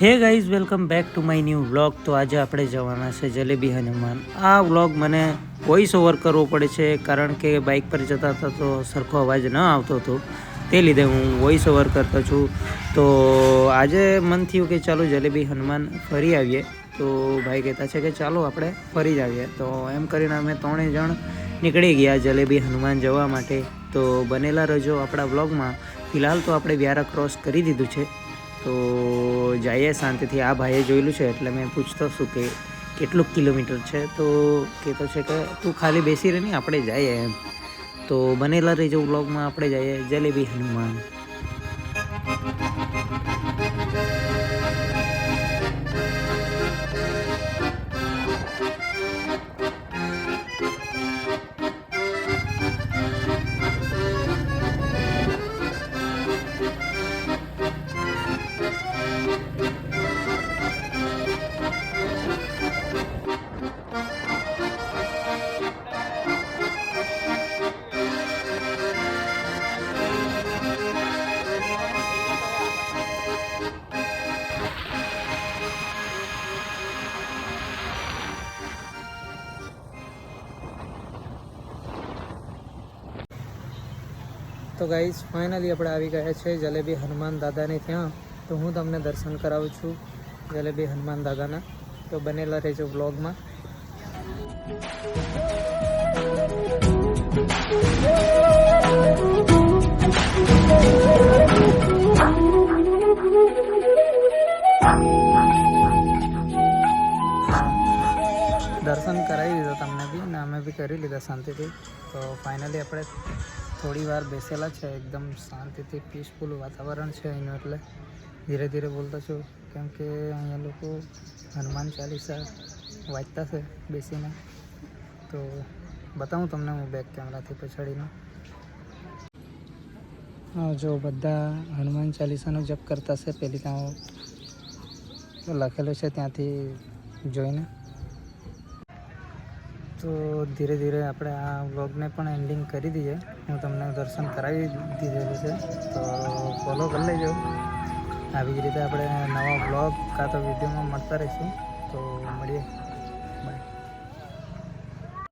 Hey guys, welcome back to my new vlog. તો આજે આપણે જવાના છે જલેબી હનુમાન. આ વ્લોગ મને વોઇસ ઓવર કરવો પડે છે કારણ કે બાઇક પર જતા હતા તો સરખો અવાજ ન આવતો હતો, તે લીધે હું વોઇસ ઓવર કરતો છું. તો આજે મન થયું કે ચાલો જલેબી હનુમાન ફરી આવીએ. તો ભાઈ કહેતા છે કે ચાલો આપણે ફરી જ આવીએ. તો એમ કરીને અમે 3 જણ નીકળી ગયા જલેબી હનુમાન જવા માટે. તો બનેલા રહેજો આપણા વ્લોગમાં. ફિલહાલ તો આપણે વ્યારા ક્રોસ કરી દીધું છે, તો જઈએ શાંતિથી. આ ભાઈએ જોયેલું છે એટલે મેં પૂછતો છું કે કેટલું કિલોમીટર છે. તો કહેતો છે કે તું ખાલી બેસી રહે નહીં, આપણે જઈએ એમ. તો બનેલા રહેજો વ્લોગમાં, આપણે જઈએ જલેબી હનુમાન. તો ગાઈઝ, ફાઇનલી આપણે આવી ગયા છે જલેબી હનુમાન દાદાને ત્યાં. તો હું તમને દર્શન કરાવું છું જલેબી હનુમાન દાદાના. તો બનેલા રહેજો વ્લોગમાં. દર્શન કરાવી દીધા તમને બી, અને અમે બી કરી લીધા શાંતિથી. તો ફાઇનલી આપણે થોડી વાર બેસેલા છે, એકદમ શાંતિથી પીસફુલ વાતાવરણ છે અહીંનું. એટલે ધીરે ધીરે બોલતો છું કેમ કે અહીંયા લોકો હનુમાન ચાલીસા વાંચતા છે બેસીને. તો બતાવું તમને હું બેક કેમેરાથી પછાડીને. જો બધા હનુમાન ચાલીસાનો જપ કરતા છે. પેલી ત્યાં લખેલું છે ત્યાંથી જોઈને. તો ધીરે ધીરે આપણે આ વ્લોગને પણ એન્ડિંગ કરી દઈએ. હું તમને દર્શન કરાવી દીધેલું છે, તો ફોલો કરી લેજો. આવી જ રીતે આપણે નવા વ્લોગ કાં તો વિડીયોમાં મળતા રહીશું. તો મળીએ, બાય.